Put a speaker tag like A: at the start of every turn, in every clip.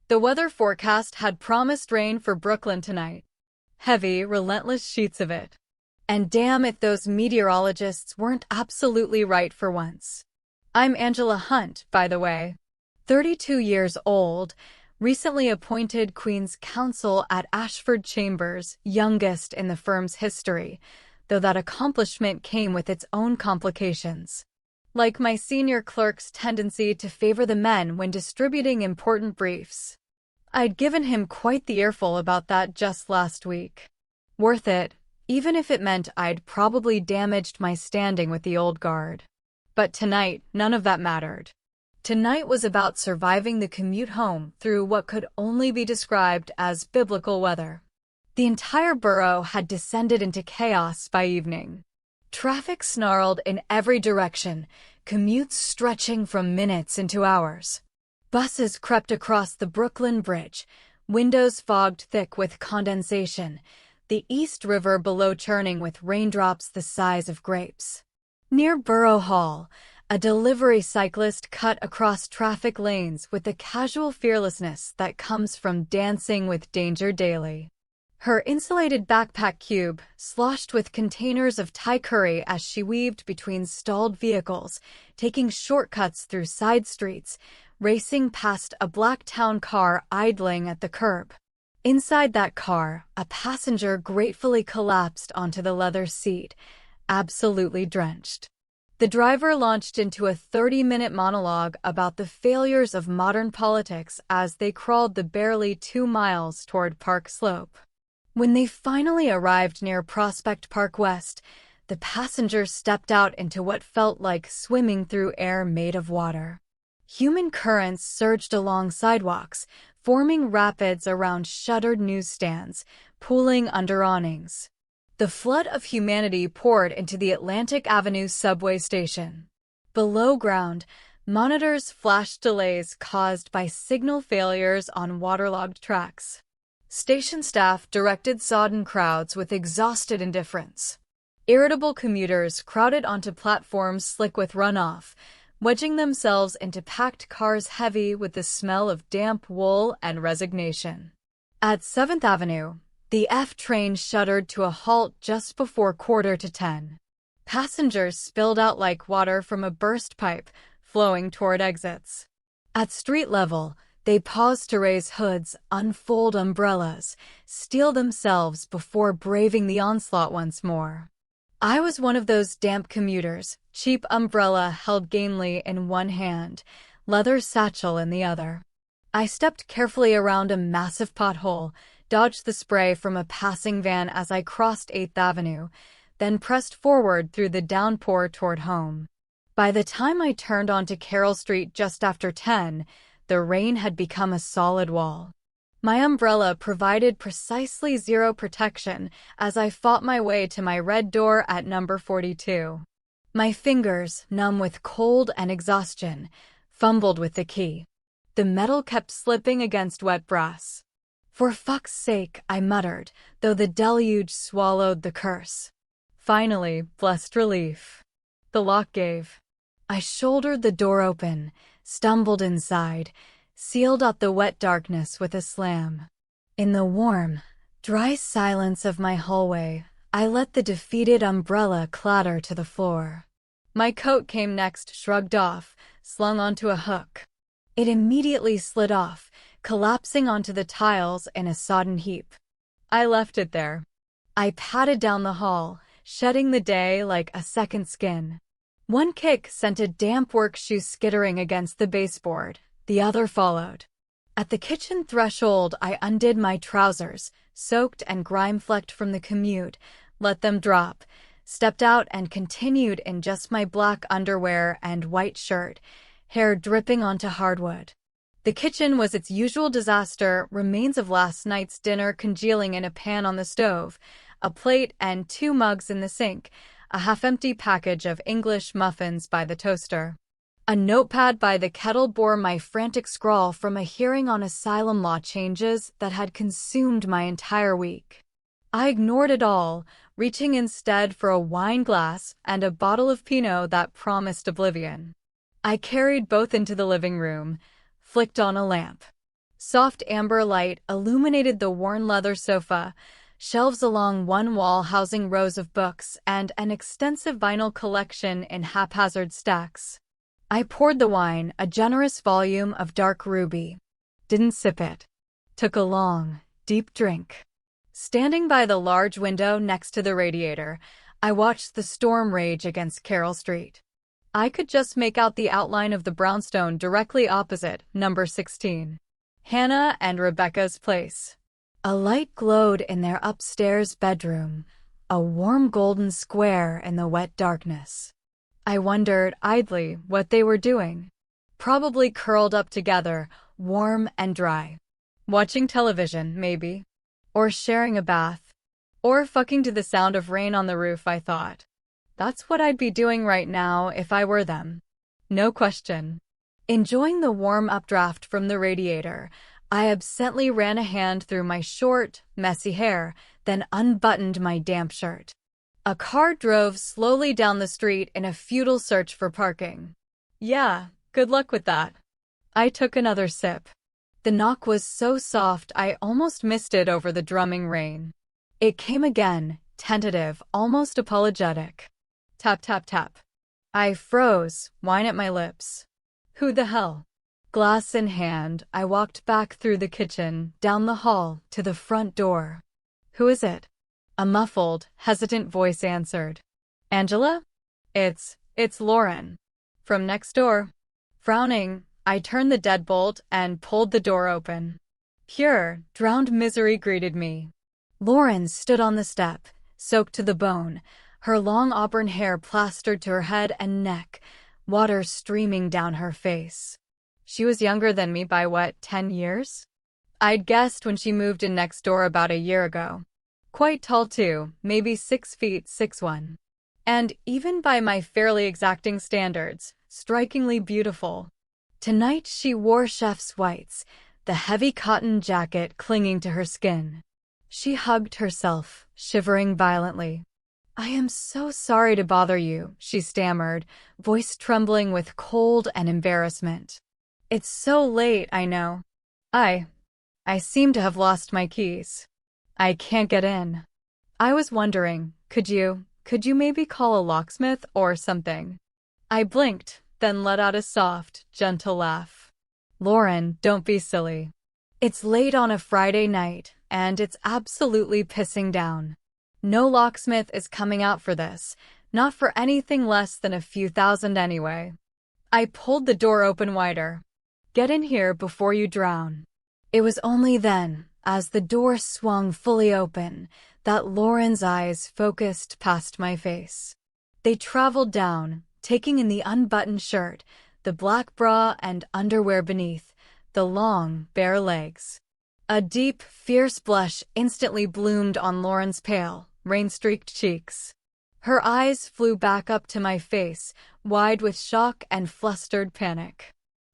A: The weather forecast had promised rain for Brooklyn tonight. Heavy, relentless sheets of it. And damn if those meteorologists weren't absolutely right for once. I'm Angela Hunt, by the way. 32 years old, recently appointed Queen's Counsel at Ashford Chambers, youngest in the firm's history, though that accomplishment came with its own complications. Like my senior clerk's tendency to favor the men when distributing important briefs. I'd given him quite the earful about that just last week. Worth it, even if it meant I'd probably damaged my standing with the old guard. But tonight, none of that mattered. Tonight was about surviving the commute home through what could only be described as biblical weather. The entire borough had descended into chaos by evening. Traffic snarled in every direction, commutes stretching from minutes into hours. Buses crept across the Brooklyn Bridge, windows fogged thick with condensation, the East River below churning with raindrops the size of grapes. Near Borough Hall, a delivery cyclist cut across traffic lanes with the casual fearlessness that comes from dancing with danger daily. Her insulated backpack cube sloshed with containers of Thai curry as she weaved between stalled vehicles, taking shortcuts through side streets, racing past a black town car idling at the curb. Inside that car, a passenger gratefully collapsed onto the leather seat, absolutely drenched. The driver launched into a 30-minute monologue about the failures of modern politics as they crawled the barely 2 miles toward Park Slope. When they finally arrived near Prospect Park West, the passenger stepped out into what felt like swimming through air made of water. Human currents surged along sidewalks, forming rapids around shuttered newsstands, pooling under awnings. The flood of humanity poured into the Atlantic Avenue subway station. Below ground, monitors flashed delays caused by signal failures on waterlogged tracks. Station staff directed sodden crowds with exhausted indifference. Irritable commuters crowded onto platforms slick with runoff, wedging themselves into packed cars heavy with the smell of damp wool and resignation. At 7th Avenue, the F train shuddered to a halt just before 9:45. Passengers spilled out like water from a burst pipe, flowing toward exits. At street level, they paused to raise hoods, unfold umbrellas, steel themselves before braving the onslaught once more. I was one of those damp commuters, cheap umbrella held gamely in one hand, leather satchel in the other. I stepped carefully around a massive pothole, dodged the spray from a passing van as I crossed 8th Avenue, then pressed forward through the downpour toward home. By the time I turned onto Carroll Street just after 10, the rain had become a solid wall. My umbrella provided precisely zero protection as I fought my way to my red door at number 42. My fingers, numb with cold and exhaustion, fumbled with the key. The metal kept slipping against wet brass. For fuck's sake, I muttered, though the deluge swallowed the curse. Finally, blessed relief. The lock gave. I shouldered the door open, stumbled inside, sealed out the wet darkness with a slam. In the warm, dry silence of my hallway, I let the defeated umbrella clatter to the floor. My coat came next, shrugged off, slung onto a hook. It immediately slid off, collapsing onto the tiles in a sodden heap. I left it there. I padded down the hall, shedding the day like a second skin. One kick sent a damp work shoe skittering against the baseboard. The other followed. At the kitchen threshold, I undid my trousers, soaked and grime-flecked from the commute, let them drop, stepped out and continued in just my black underwear and white shirt, hair dripping onto hardwood. The kitchen was its usual disaster, remains of last night's dinner congealing in a pan on the stove, a plate and 2 mugs in the sink, a half-empty package of English muffins by the toaster. A notepad by the kettle bore my frantic scrawl from a hearing on asylum law changes that had consumed my entire week. I ignored it all, reaching instead for a wine glass and a bottle of Pinot that promised oblivion. I carried both into the living room, flicked on a lamp. Soft amber light illuminated the worn leather sofa, shelves along one wall housing rows of books, and an extensive vinyl collection in haphazard stacks. I poured the wine, a generous volume of dark ruby. Didn't sip it. Took a long, deep drink. Standing by the large window next to the radiator, I watched the storm rage against Carroll Street. I could just make out the outline of the brownstone directly opposite, number 16. Hannah and Rebecca's place. A light glowed in their upstairs bedroom, a warm golden square in the wet darkness. I wondered idly what they were doing. Probably curled up together, warm and dry. Watching television, maybe. Or sharing a bath. Or fucking to the sound of rain on the roof, I thought. That's what I'd be doing right now if I were them. No question. Enjoying the warm updraft from the radiator, I absently ran a hand through my short, messy hair, then unbuttoned my damp shirt. A car drove slowly down the street in a futile search for parking. Yeah, good luck with that. I took another sip. The knock was so soft I almost missed it over the drumming rain. It came again, tentative, almost apologetic. Tap, tap, tap. I froze, wine at my lips. Who the hell? Glass in hand, I walked back through the kitchen, down the hall, to the front door. Who is it? A muffled, hesitant voice answered. Angela? It's Lauren. From next door. Frowning, I turned the deadbolt and pulled the door open. Pure, drowned misery greeted me. Lauren stood on the step, soaked to the bone, her long auburn hair plastered to her head and neck, water streaming down her face. She was younger than me by 10 years? I'd guessed when she moved in next door about a year ago. Quite tall too, maybe 6 feet 6'1". And even by my fairly exacting standards, strikingly beautiful. Tonight she wore chef's whites, the heavy cotton jacket clinging to her skin. She hugged herself, shivering violently. I am so sorry to bother you, she stammered, voice trembling with cold and embarrassment. It's so late, I know. I seem to have lost my keys. I can't get in. I was wondering, could you maybe call a locksmith or something? I blinked, then let out a soft, gentle laugh. Lauren, don't be silly. It's late on a Friday night, and it's absolutely pissing down. No locksmith is coming out for this, not for anything less than a few thousand anyway. I pulled the door open wider. Get in here before you drown. It was only then, as the door swung fully open, that Lauren's eyes focused past my face. They traveled down, taking in the unbuttoned shirt, the black bra and underwear beneath, the long, bare legs. A deep, fierce blush instantly bloomed on Lauren's pale, rain-streaked cheeks. Her eyes flew back up to my face, wide with shock and flustered panic.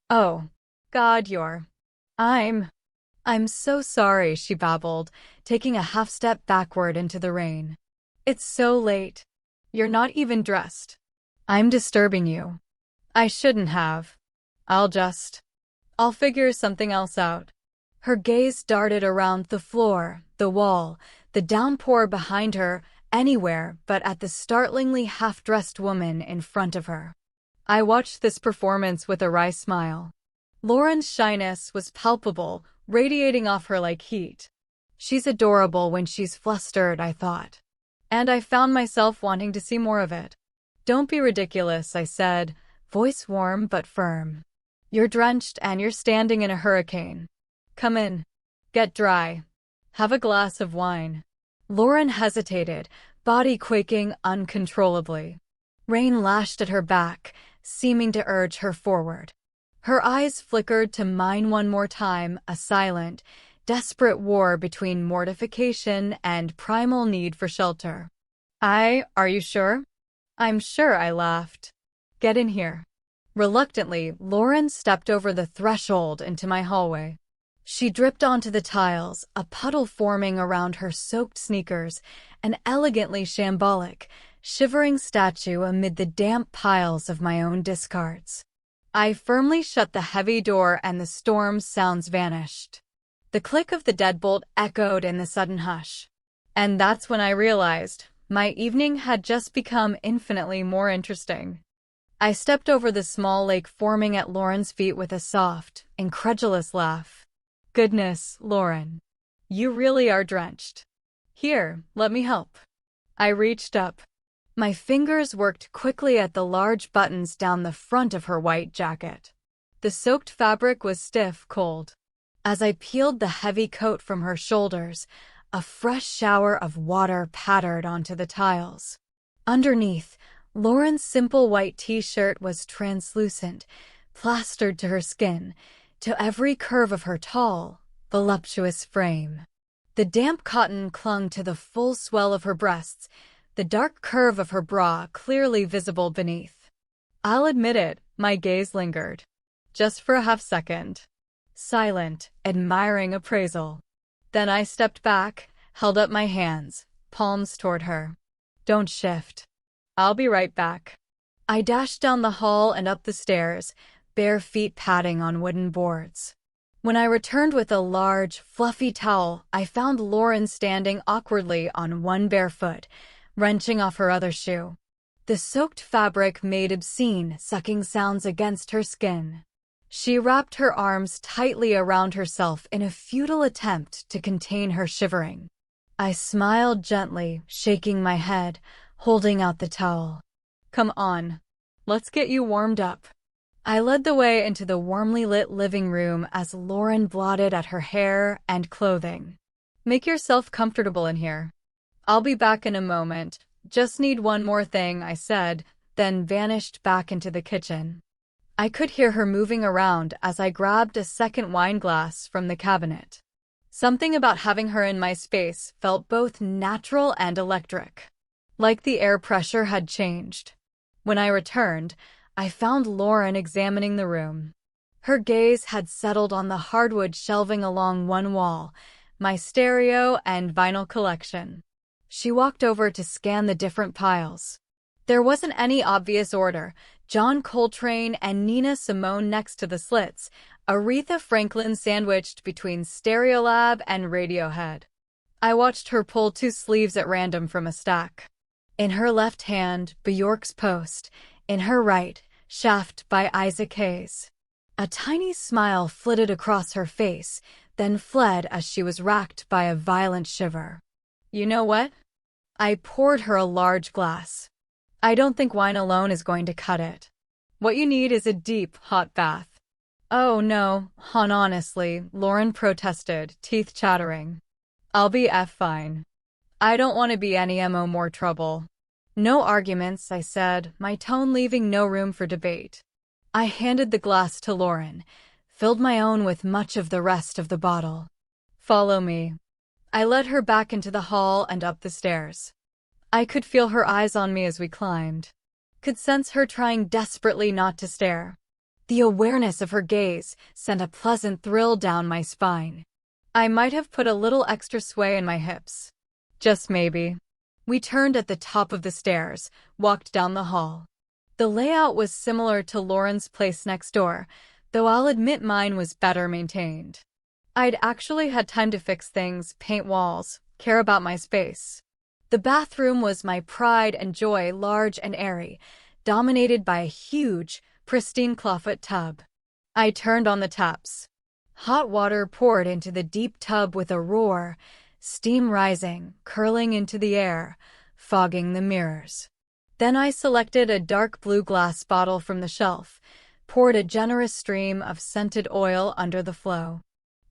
A: Oh, God, I'm so sorry, she babbled, taking a half-step backward into the rain. It's so late. You're not even dressed. I'm disturbing you. I shouldn't have. I'll figure something else out. Her gaze darted around the floor, the wall, the downpour behind her, anywhere but at the startlingly half-dressed woman in front of her. I watched this performance with a wry smile. Lauren's shyness was palpable, radiating off her like heat. She's adorable when she's flustered, I thought. And I found myself wanting to see more of it. Don't be ridiculous, I said, voice warm but firm. You're drenched and you're standing in a hurricane. Come in. Get dry. Have a glass of wine. Lauren hesitated, body quaking uncontrollably. Rain lashed at her back, seeming to urge her forward. Her eyes flickered to mine one more time, a silent, desperate war between mortification and primal need for shelter. Are you sure? I'm sure, I laughed. Get in here. Reluctantly, Lauren stepped over the threshold into my hallway. She dripped onto the tiles, a puddle forming around her soaked sneakers, an elegantly shambolic, shivering statue amid the damp piles of my own discards. I firmly shut the heavy door and the storm's sounds vanished. The click of the deadbolt echoed in the sudden hush. And that's when I realized my evening had just become infinitely more interesting. I stepped over the small lake forming at Lauren's feet with a soft, incredulous laugh. Goodness, Lauren. You really are drenched. Here, let me help. I reached up. My fingers worked quickly at the large buttons down the front of her white jacket. The soaked fabric was stiff cold. As I peeled the heavy coat from her shoulders, a fresh shower of water pattered onto the tiles. Underneath, Lauren's simple white t-shirt was translucent, plastered to her skin, to every curve of her tall, voluptuous frame. The damp cotton clung to the full swell of her breasts, the dark curve of her bra clearly visible beneath. I'll admit it, my gaze lingered. Just for a half-second. Silent, admiring appraisal. Then I stepped back, held up my hands, palms toward her. Don't shift. I'll be right back. I dashed down the hall and up the stairs, bare feet padding on wooden boards. When I returned with a large, fluffy towel, I found Lauren standing awkwardly on one bare foot, wrenching off her other shoe. The soaked fabric made obscene, sucking sounds against her skin. She wrapped her arms tightly around herself in a futile attempt to contain her shivering. I smiled gently, shaking my head, holding out the towel. Come on. Let's get you warmed up. I led the way into the warmly lit living room as Lauren blotted at her hair and clothing. Make yourself comfortable in here. I'll be back in a moment. Just need one more thing, I said, then vanished back into the kitchen. I could hear her moving around as I grabbed a second wine glass from the cabinet. Something about having her in my space felt both natural and electric. Like the air pressure had changed. When I returned, I found Lauren examining the room. Her gaze had settled on the hardwood shelving along one wall, my stereo and vinyl collection. She walked over to scan the different piles. There wasn't any obvious order. John Coltrane and Nina Simone next to the slits, Aretha Franklin sandwiched between Stereolab and Radiohead. I watched her pull two sleeves at random from a stack. In her left hand, Bjork's Post. In her right, Shaft by Isaac Hayes. A tiny smile flitted across her face, then fled as she was racked by a violent shiver. You know what? I poured her a large glass. I don't think wine alone is going to cut it. What you need is a deep, hot bath. Oh no, hon, honestly, Lauren protested, teeth chattering. I'll be fine. I don't want to be any more trouble. No arguments, I said, my tone leaving no room for debate. I handed the glass to Lauren, filled my own with much of the rest of the bottle. Follow me. I led her back into the hall and up the stairs. I could feel her eyes on me as we climbed. Could sense her trying desperately not to stare. The awareness of her gaze sent a pleasant thrill down my spine. I might have put a little extra sway in my hips. Just maybe. We turned at the top of the stairs, walked down the hall. The layout was similar to Lauren's place next door, though I'll admit mine was better maintained. I'd actually had time to fix things, paint walls, care about my space. The bathroom was my pride and joy, large and airy, dominated by a huge, pristine clawfoot tub. I turned on the taps. Hot water poured into the deep tub with a roar, steam rising, curling into the air, fogging the mirrors. Then I selected a dark blue glass bottle from the shelf, poured a generous stream of scented oil under the flow.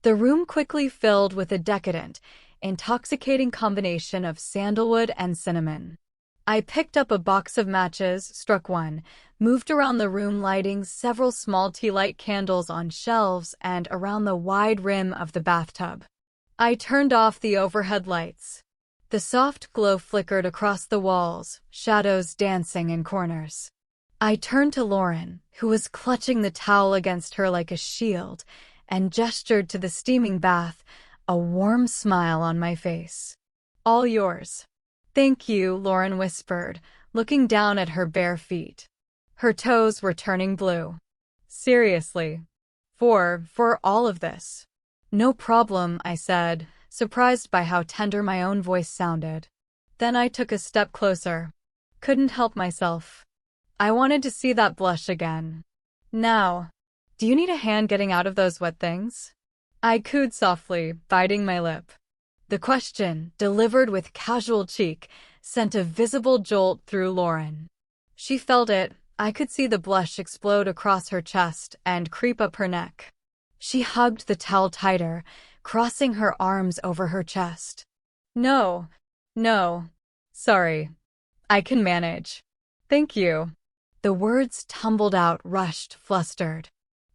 A: The room quickly filled with a decadent, intoxicating combination of sandalwood and cinnamon. I picked up a box of matches, struck one, moved around the room lighting several small tea light candles on shelves and around the wide rim of the bathtub. I turned off the overhead lights. The soft glow flickered across the walls, shadows dancing in corners. I turned to Lauren, who was clutching the towel against her like a shield, and gestured to the steaming bath, a warm smile on my face. All yours. Thank you, Lauren whispered, looking down at her bare feet. Her toes were turning blue. Seriously. For all of this. No problem, I said, surprised by how tender my own voice sounded. Then I took a step closer. Couldn't help myself. I wanted to see that blush again. Now, do you need a hand getting out of those wet things? I cooed softly, biting my lip. The question, delivered with casual cheek, sent a visible jolt through Lauren. She felt it. I could see the blush explode across her chest and creep up her neck. She hugged the towel tighter, crossing her arms over her chest. No. Sorry. I can manage. Thank you. The words tumbled out, rushed, flustered.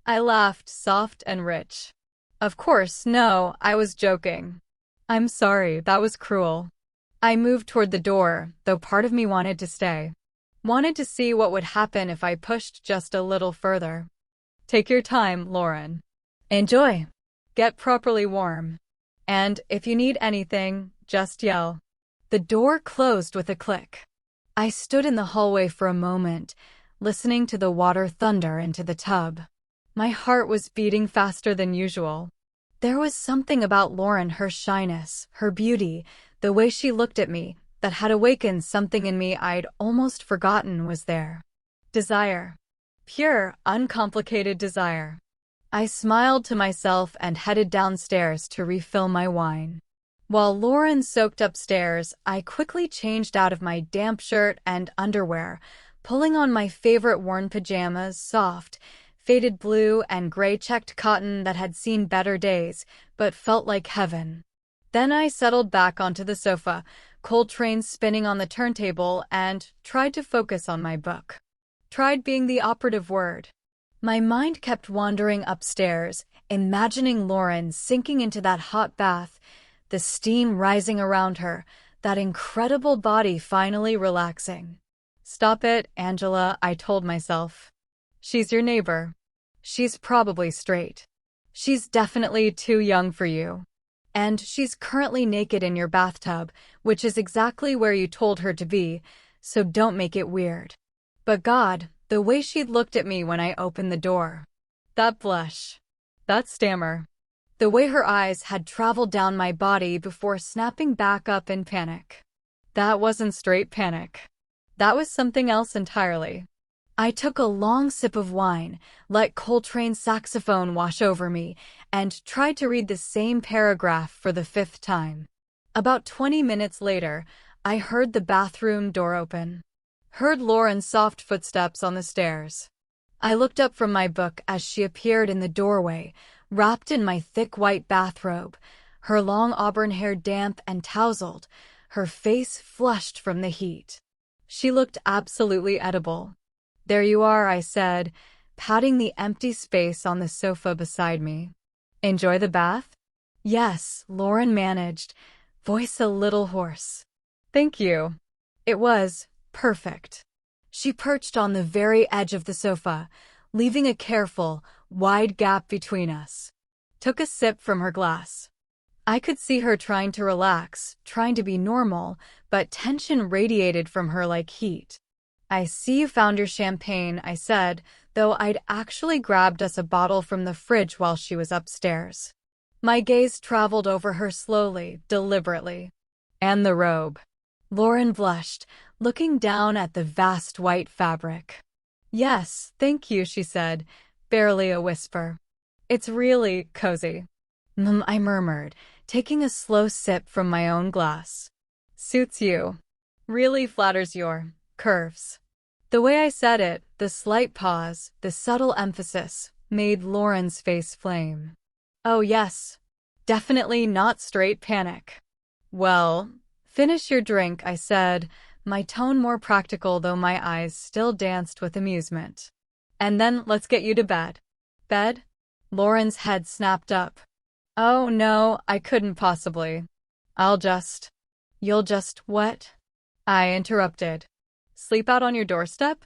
A: I laughed, soft and rich. Of course, no, I was joking. I'm sorry, that was cruel. I moved toward the door, though part of me wanted to stay. Wanted to see what would happen if I pushed just a little further. Take your time, Lauren. Enjoy. Get properly warm. And if you need anything, just yell. The door closed with a click. I stood in the hallway for a moment, listening to the water thunder into the tub. My heart was beating faster than usual. There was something about Lauren, her shyness, her beauty, the way she looked at me, that had awakened something in me I'd almost forgotten was there. Desire. Pure, uncomplicated desire. I smiled to myself and headed downstairs to refill my wine. While Lauren soaked upstairs, I quickly changed out of my damp shirt and underwear, pulling on my favorite worn pajamas, soft, faded blue and gray checked cotton that had seen better days, but felt like heaven. Then I settled back onto the sofa, Coltrane spinning on the turntable, and tried to focus on my book. Tried being the operative word. My mind kept wandering upstairs, imagining Lauren sinking into that hot bath, the steam rising around her, that incredible body finally relaxing. Stop it, Angela, I told myself. She's your neighbor. She's probably straight. She's definitely too young for you. And she's currently naked in your bathtub, which is exactly where you told her to be, so don't make it weird. But God, the way she'd looked at me when I opened the door. That blush. That stammer. The way her eyes had traveled down my body before snapping back up in panic. That wasn't straight panic. That was something else entirely. I took a long sip of wine, let Coltrane's saxophone wash over me, and tried to read the same paragraph for the 5th time. About 20 minutes later, I heard the bathroom door open. Heard Lauren's soft footsteps on the stairs. I looked up from my book as she appeared in the doorway, wrapped in my thick white bathrobe, her long auburn hair damp and tousled, her face flushed from the heat. She looked absolutely edible. There you are, I said, patting the empty space on the sofa beside me. Enjoy the bath? Yes, Lauren managed, voice a little hoarse. Thank you. It was perfect. She perched on the very edge of the sofa, leaving a careful, wide gap between us. Took a sip from her glass. I could see her trying to relax, trying to be normal, but tension radiated from her like heat. I see you found your champagne, I said, though I'd actually grabbed us a bottle from the fridge while she was upstairs. My gaze traveled over her slowly, deliberately. And the robe. Lauren blushed, looking down at the vast white fabric. Yes, thank you, she said, barely a whisper. It's really cozy. I murmured, taking a slow sip from my own glass. Suits you. Really flatters your curves. The way I said it, the slight pause, the subtle emphasis, made Lauren's face flame. Oh yes, definitely not straight panic. Well, finish your drink, I said, my tone more practical though my eyes still danced with amusement. And then let's get you to bed. Bed? Lauren's head snapped up. Oh no, I couldn't possibly. You'll just what? I interrupted. Sleep out on your doorstep?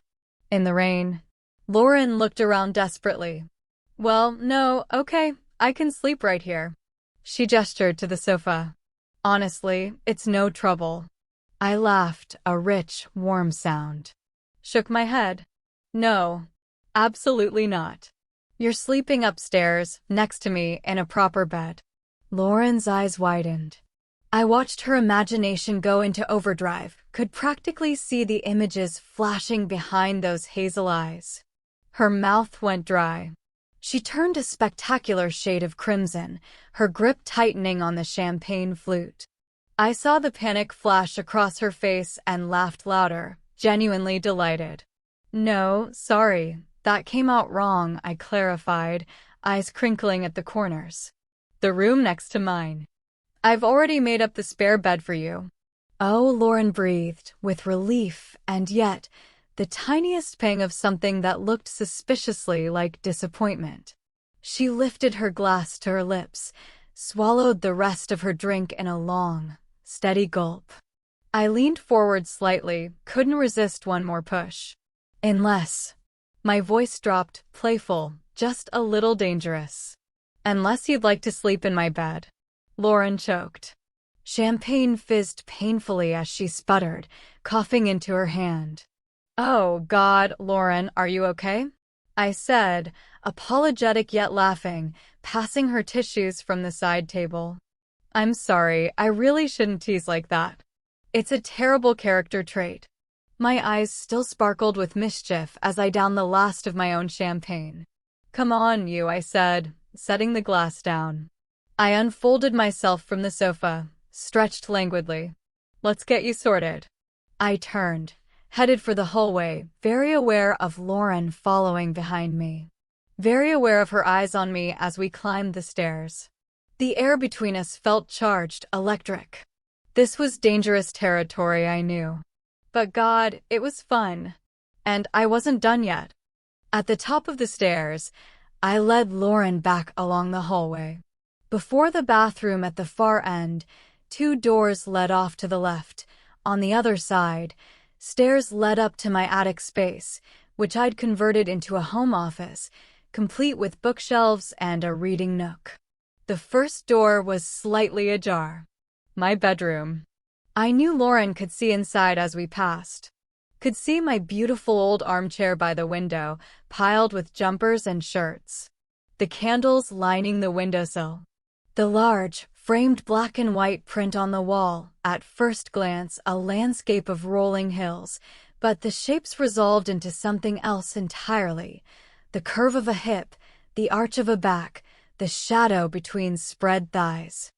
A: In the rain? Lauren looked around desperately. Well, no, okay, I can sleep right here. She gestured to the sofa. Honestly, it's no trouble. I laughed, a rich, warm sound. Shook my head. No, absolutely not. You're sleeping upstairs, next to me, in a proper bed. Lauren's eyes widened. I watched her imagination go into overdrive, could practically see the images flashing behind those hazel eyes. Her mouth went dry. She turned a spectacular shade of crimson, her grip tightening on the champagne flute. I saw the panic flash across her face and laughed louder, genuinely delighted. No, sorry, that came out wrong, I clarified, eyes crinkling at the corners. The room next to mine. I've already made up the spare bed for you. Oh, Lauren breathed, with relief and yet the tiniest pang of something that looked suspiciously like disappointment. She lifted her glass to her lips, swallowed the rest of her drink in a long, steady gulp. I leaned forward slightly, couldn't resist one more push. Unless. My voice dropped, playful, just a little dangerous. Unless you'd like to sleep in my bed. Lauren choked. Champagne fizzed painfully as she sputtered, coughing into her hand. Oh, God, Lauren, are you okay? I said, apologetic yet laughing, passing her tissues from the side table. I'm sorry, I really shouldn't tease like that. It's a terrible character trait. My eyes still sparkled with mischief as I downed the last of my own champagne. Come on, you, I said, setting the glass down. I unfolded myself from the sofa, stretched languidly. Let's get you sorted. I turned, headed for the hallway, very aware of Lauren following behind me. Very aware of her eyes on me as we climbed the stairs. The air between us felt charged, electric. This was dangerous territory, I knew. But God, it was fun. And I wasn't done yet. At the top of the stairs, I led Lauren back along the hallway. Before the bathroom at the far end, 2 doors led off to the left. On the other side, stairs led up to my attic space, which I'd converted into a home office, complete with bookshelves and a reading nook. The first door was slightly ajar. My bedroom. I knew Lauren could see inside as we passed. Could see my beautiful old armchair by the window, piled with jumpers and shirts. The candles lining the windowsill. The large, framed black and white print on the wall, at first glance a landscape of rolling hills, but the shapes resolved into something else entirely. The curve of a hip, the arch of a back, the shadow between spread thighs.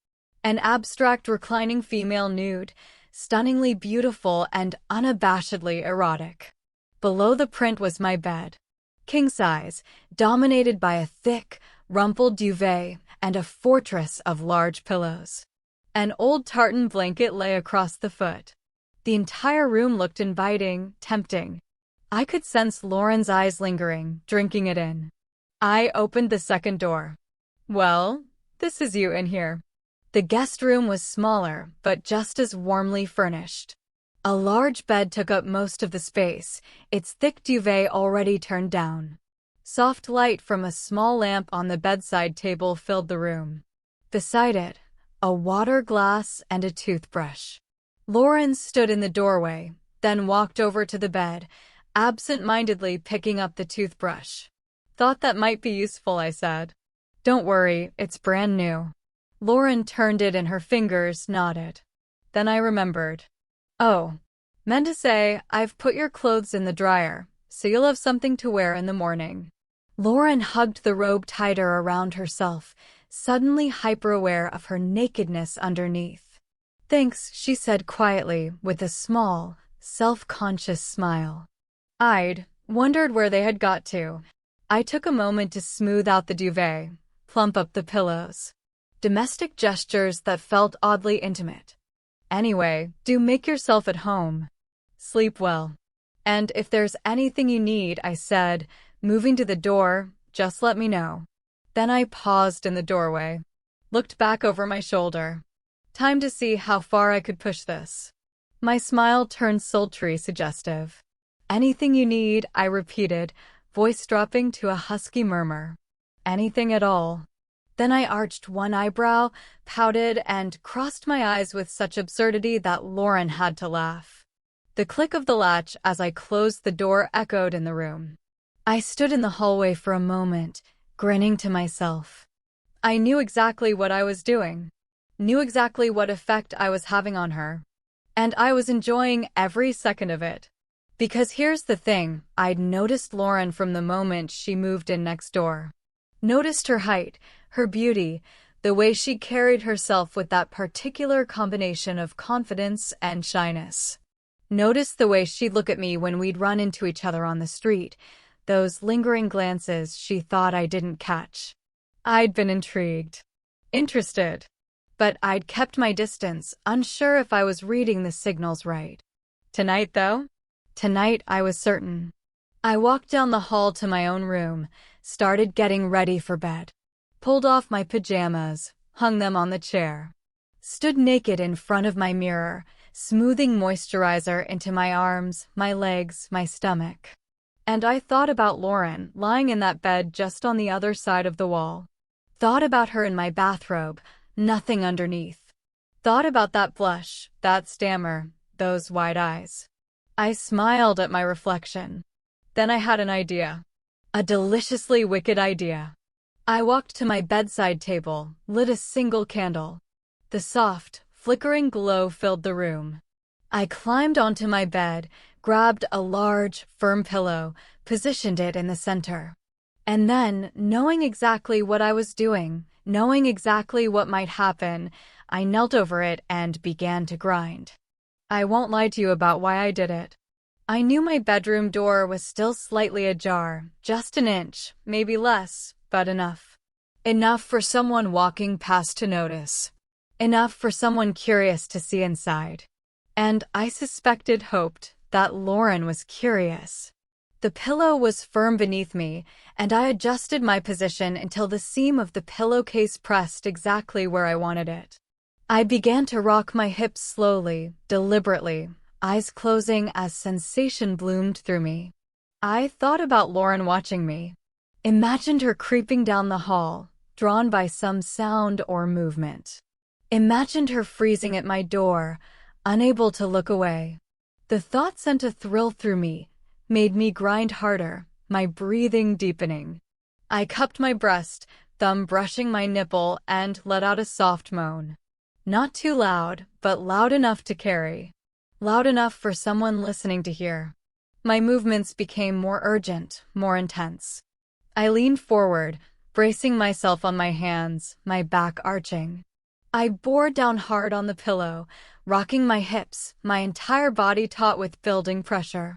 A: An abstract reclining female nude, stunningly beautiful and unabashedly erotic. Below the print was my bed. King size, dominated by a thick, rumpled duvet and a fortress of large pillows. An old tartan blanket lay across the foot. The entire room looked inviting, tempting. I could sense Lauren's eyes lingering, drinking it in. I opened the second door. Well, this is you in here. The guest room was smaller, but just as warmly furnished. A large bed took up most of the space, its thick duvet already turned down. Soft light from a small lamp on the bedside table filled the room. Beside it, a water glass and a toothbrush. Lauren stood in the doorway, then walked over to the bed, absent-mindedly picking up the toothbrush. Thought that might be useful, I said. Don't worry, it's brand new. Lauren turned it and her fingers nodded. Then I remembered. Oh, meant to say, I've put your clothes in the dryer, so you'll have something to wear in the morning. Lauren hugged the robe tighter around herself, suddenly hyper-aware of her nakedness underneath. Thanks, she said quietly, with a small, self-conscious smile. I'd wondered where they had got to. I took a moment to smooth out the duvet, plump up the pillows. Domestic gestures that felt oddly intimate. Anyway, do make yourself at home. Sleep well. And if there's anything you need, I said, moving to the door, just let me know. Then I paused in the doorway. Looked back over my shoulder. Time to see how far I could push this. My smile turned sultry, suggestive. Anything you need, I repeated, voice dropping to a husky murmur. Anything at all. Then I arched one eyebrow, pouted, and crossed my eyes with such absurdity that Lauren had to laugh. The click of the latch as I closed the door echoed in the room. I stood in the hallway for a moment, grinning to myself. I knew exactly what I was doing, knew exactly what effect I was having on her, and I was enjoying every second of it. Because here's the thing, I'd noticed Lauren from the moment she moved in next door. Noticed her height, her beauty, the way she carried herself with that particular combination of confidence and shyness. Noticed the way she'd look at me when we'd run into each other on the street, those lingering glances she thought I didn't catch. I'd been intrigued, interested, but I'd kept my distance, unsure if I was reading the signals right. Tonight, though? Tonight, I was certain. I walked down the hall to my own room, started getting ready for bed. Pulled off my pajamas, hung them on the chair. Stood naked in front of my mirror, smoothing moisturizer into my arms, my legs, my stomach. And I thought about Lauren, lying in that bed just on the other side of the wall. Thought about her in my bathrobe, nothing underneath. Thought about that blush, that stammer, those wide eyes. I smiled at my reflection. Then I had an idea. A deliciously wicked idea. I walked to my bedside table, lit a single candle. The soft, flickering glow filled the room. I climbed onto my bed, grabbed a large, firm pillow, positioned it in the center. And then, knowing exactly what I was doing, knowing exactly what might happen, I knelt over it and began to grind. I won't lie to you about why I did it. I knew my bedroom door was still slightly ajar, just an inch, maybe less, but enough. Enough for someone walking past to notice. Enough for someone curious to see inside. And I hoped, that Lauren was curious. The pillow was firm beneath me, and I adjusted my position until the seam of the pillowcase pressed exactly where I wanted it. I began to rock my hips slowly, deliberately, eyes closing as sensation bloomed through me. I thought about Lauren watching me. Imagined her creeping down the hall, drawn by some sound or movement. Imagined her freezing at my door, unable to look away. The thought sent a thrill through me, made me grind harder, my breathing deepening. I cupped my breast, thumb brushing my nipple, and let out a soft moan. Not too loud, but loud enough to carry. Loud enough for someone listening to hear. My movements became more urgent, more intense. I leaned forward, bracing myself on my hands, my back arching. I bore down hard on the pillow, rocking my hips, my entire body taut with building pressure.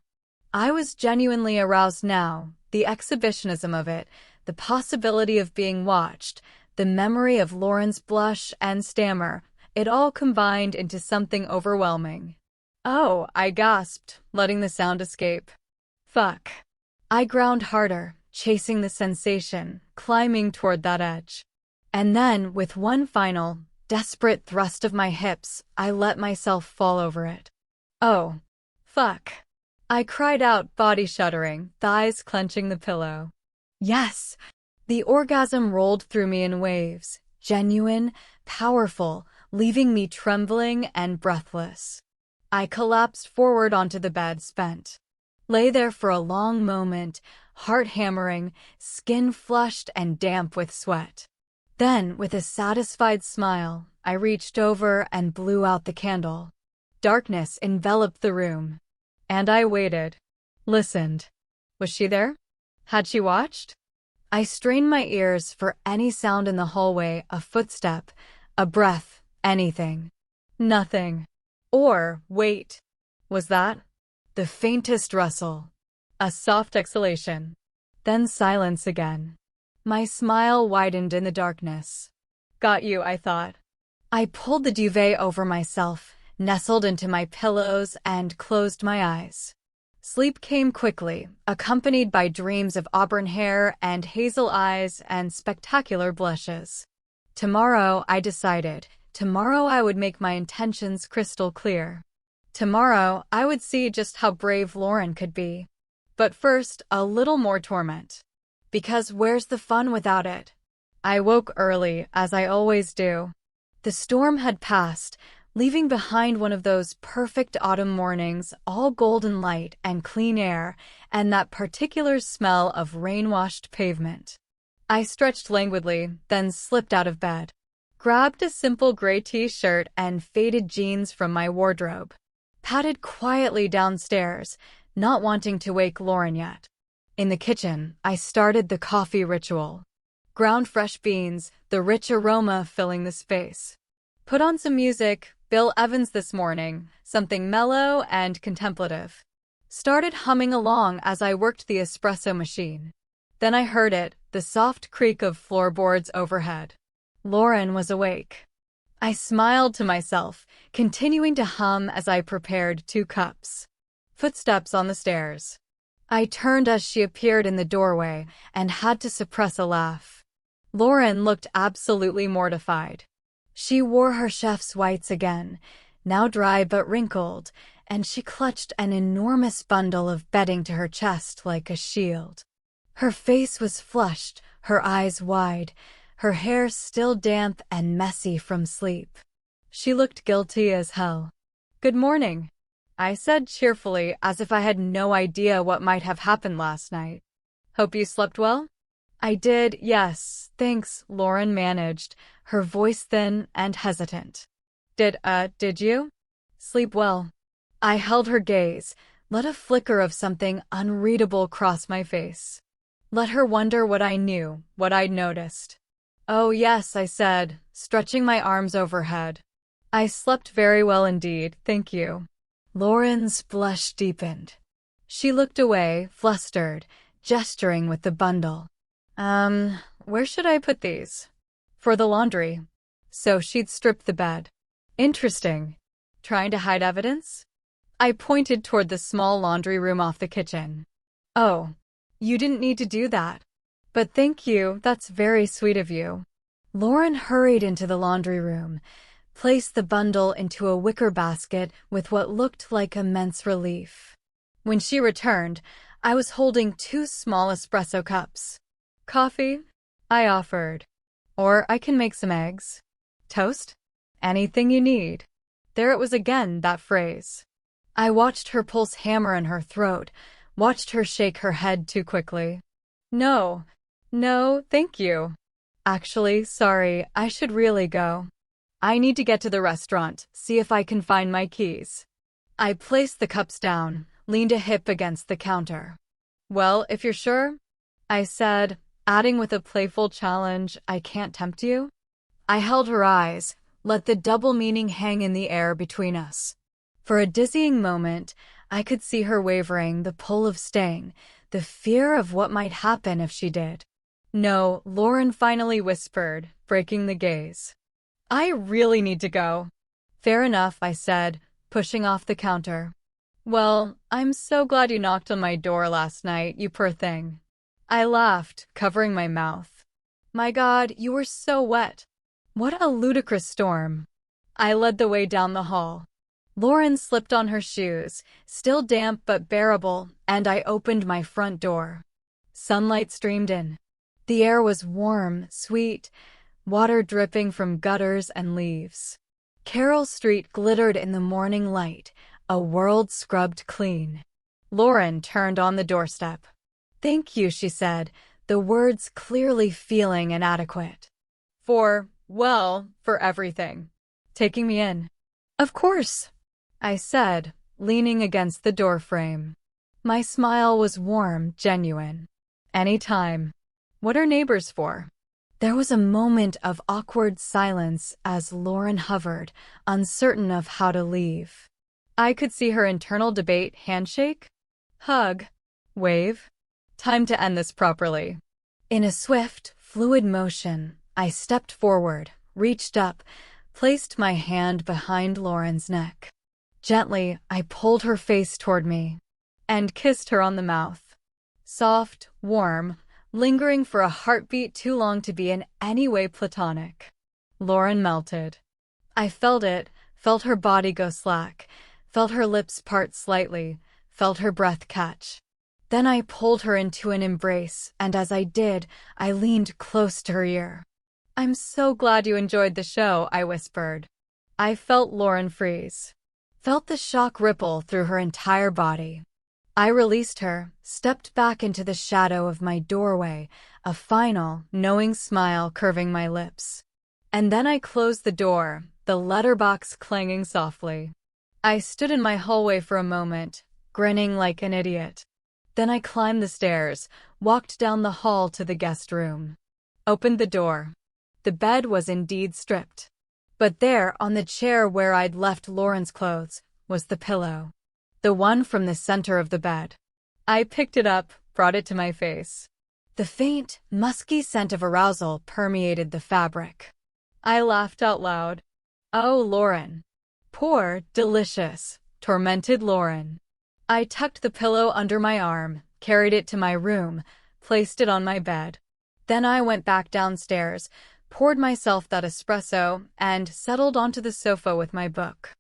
A: I was genuinely aroused now, the exhibitionism of it, the possibility of being watched, the memory of Lauren's blush and stammer, it all combined into something overwhelming. "Oh," I gasped, letting the sound escape. "Fuck." I ground harder, chasing the sensation, climbing toward that edge. And then, with one final, desperate thrust of my hips, I let myself fall over it. "Oh, fuck." I cried out, body shuddering, thighs clenching the pillow. Yes! The orgasm rolled through me in waves, genuine, powerful, leaving me trembling and breathless. I collapsed forward onto the bed, spent. Lay there for a long moment, heart hammering, skin flushed and damp with sweat. Then, with a satisfied smile, I reached over and blew out the candle. Darkness enveloped the room. And I waited. Listened. Was she there? Had she watched? I strained my ears for any sound in the hallway, a footstep, a breath, anything. Nothing. Or, wait. Was that? The faintest rustle. A soft exhalation. Then silence again. My smile widened in the darkness. Got you, I thought. I pulled the duvet over myself, nestled into my pillows, and closed my eyes. Sleep came quickly, accompanied by dreams of auburn hair and hazel eyes and spectacular blushes. Tomorrow, I decided, tomorrow I would make my intentions crystal clear. Tomorrow, I would see just how brave Lauren could be. But first, a little more torment. Because where's the fun without it? I woke early, as I always do. The storm had passed, leaving behind one of those perfect autumn mornings, all golden light and clean air, and that particular smell of rain-washed pavement. I stretched languidly, then slipped out of bed. Grabbed a simple gray t-shirt and faded jeans from my wardrobe. Padded quietly downstairs, not wanting to wake Lauren yet. In the kitchen, I started the coffee ritual. Ground fresh beans, the rich aroma filling the space. Put on some music, Bill Evans this morning, something mellow and contemplative. Started humming along as I worked the espresso machine. Then I heard it, the soft creak of floorboards overhead. Lauren was awake. I smiled to myself, continuing to hum as I prepared 2 cups. Footsteps on the stairs. I turned as she appeared in the doorway and had to suppress a laugh. Lauren looked absolutely mortified. She wore her chef's whites again, now dry but wrinkled, and she clutched an enormous bundle of bedding to her chest like a shield. Her face was flushed, her eyes wide, her hair still damp and messy from sleep. She looked guilty as hell. "Good morning," I said cheerfully, as if I had no idea what might have happened last night. "Hope you slept well?" "I did, yes, thanks," Lauren managed, her voice thin and hesitant. Did you?" "Sleep well." I held her gaze, let a flicker of something unreadable cross my face. Let her wonder what I knew, what I'd noticed. "Oh yes," I said, stretching my arms overhead. "I slept very well indeed, thank you." Lauren's blush deepened. She looked away, flustered, gesturing with the bundle. Where should I put these?" "For the laundry." So she'd stripped the bed. Interesting. Trying to hide evidence? I pointed toward the small laundry room off the kitchen. "Oh, you didn't need to do that. But thank you, that's very sweet of you." Lauren hurried into the laundry room, placed the bundle into a wicker basket with what looked like immense relief. When she returned, I was holding 2 small espresso cups. "Coffee?" I offered. "Or I can make some eggs. Toast? Anything you need." There it was again, that phrase. I watched her pulse hammer in her throat, watched her shake her head too quickly. No, thank you. Actually, sorry, I should really go. I need to get to the restaurant, see if I can find my keys." I placed the cups down, leaned a hip against the counter. "Well, if you're sure," I said, adding with a playful challenge, "I can't tempt you." I held her eyes, let the double meaning hang in the air between us. For a dizzying moment, I could see her wavering, the pull of staying, the fear of what might happen if she did. "No," Lauren finally whispered, breaking the gaze. "I really need to go." "Fair enough," I said, pushing off the counter. "Well, I'm so glad you knocked on my door last night, you poor thing." I laughed, covering my mouth. "My God, you were so wet. What a ludicrous storm." I led the way down the hall. Lauren slipped on her shoes, still damp but bearable, and I opened my front door. Sunlight streamed in. The air was warm, sweet, water dripping from gutters and leaves. Carroll Street glittered in the morning light, a world scrubbed clean. Lauren turned on the doorstep. "Thank you," she said, the words clearly feeling inadequate. For everything. Taking me in." "Of course," I said, leaning against the doorframe. My smile was warm, genuine. "Anytime. What are neighbors for?" There was a moment of awkward silence as Lauren hovered, uncertain of how to leave. I could see her internal debate: handshake? Hug? Wave? Time to end this properly. In a swift, fluid motion, I stepped forward, reached up, placed my hand behind Lauren's neck. Gently, I pulled her face toward me and kissed her on the mouth. Soft, warm, lingering for a heartbeat too long to be in any way platonic. Lauren melted. I felt it, felt her body go slack, felt her lips part slightly, felt her breath catch. Then I pulled her into an embrace, and as I did, I leaned close to her ear. "I'm so glad you enjoyed the show," I whispered. I felt Lauren freeze. Felt the shock ripple through her entire body. I released her, stepped back into the shadow of my doorway, a final, knowing smile curving my lips. And then I closed the door, the letterbox clanging softly. I stood in my hallway for a moment, grinning like an idiot. Then I climbed the stairs, walked down the hall to the guest room. Opened the door. The bed was indeed stripped. But there, on the chair where I'd left Lauren's clothes, was the pillow. The one from the center of the bed. I picked it up, brought it to my face. The faint, musky scent of arousal permeated the fabric. I laughed out loud. Oh, Lauren. Poor, delicious, tormented Lauren. I tucked the pillow under my arm, carried it to my room, placed it on my bed. Then I went back downstairs, poured myself that espresso, and settled onto the sofa with my book.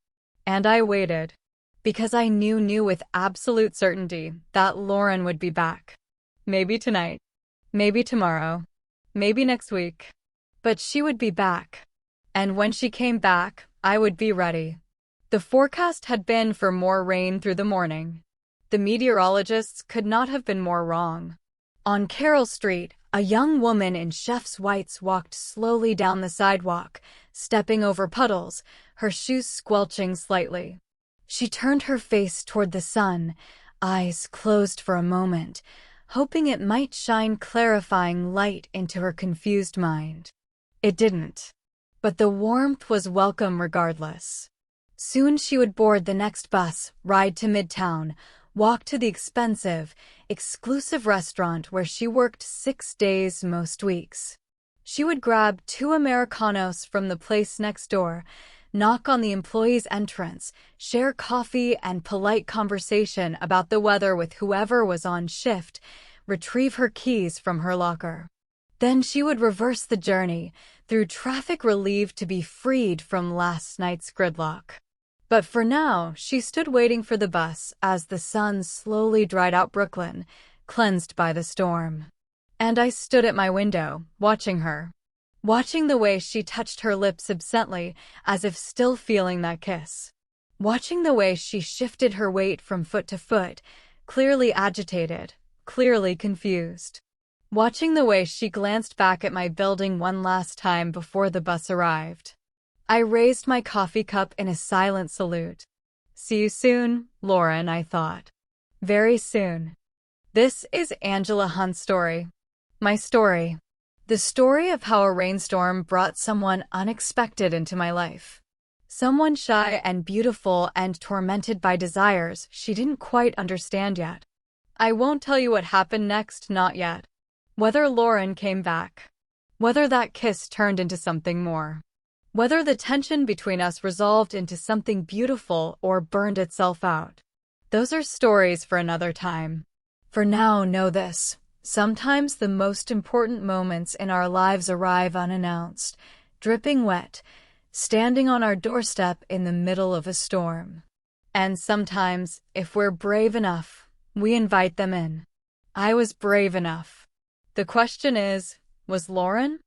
A: And I waited. Because I knew with absolute certainty that Lauren would be back. Maybe tonight. Maybe tomorrow. Maybe next week. But she would be back. And when she came back, I would be ready. The forecast had been for more rain through the morning. The meteorologists could not have been more wrong. On Carroll Street, a young woman in chef's whites walked slowly down the sidewalk, stepping over puddles, her shoes squelching slightly. She turned her face toward the sun, eyes closed for a moment, hoping it might shine clarifying light into her confused mind. It didn't. But the warmth was welcome regardless. Soon she would board the next bus, ride to Midtown, walk to the expensive, exclusive restaurant where she worked 6 days most weeks. She would grab 2 Americanos from the place next door, knock on the employee's entrance, share coffee and polite conversation about the weather with whoever was on shift, retrieve her keys from her locker. Then she would reverse the journey, through traffic relieved to be freed from last night's gridlock. But for now, she stood waiting for the bus as the sun slowly dried out Brooklyn, cleansed by the storm. And I stood at my window, watching her. Watching the way she touched her lips absently, as if still feeling that kiss. Watching the way she shifted her weight from foot to foot, clearly agitated, clearly confused. Watching the way she glanced back at my building one last time before the bus arrived. I raised my coffee cup in a silent salute. See you soon, Lauren, I thought. Very soon. This is Angela Hunt's story. My story. The story of how a rainstorm brought someone unexpected into my life. Someone shy and beautiful and tormented by desires she didn't quite understand yet. I won't tell you what happened next, not yet. Whether Lauren came back. Whether that kiss turned into something more. Whether the tension between us resolved into something beautiful or burned itself out. Those are stories for another time. For now, know this. Sometimes the most important moments in our lives arrive unannounced, dripping wet, standing on our doorstep in the middle of a storm. And sometimes, if we're brave enough, we invite them in. I was brave enough. The question is, was Lauren?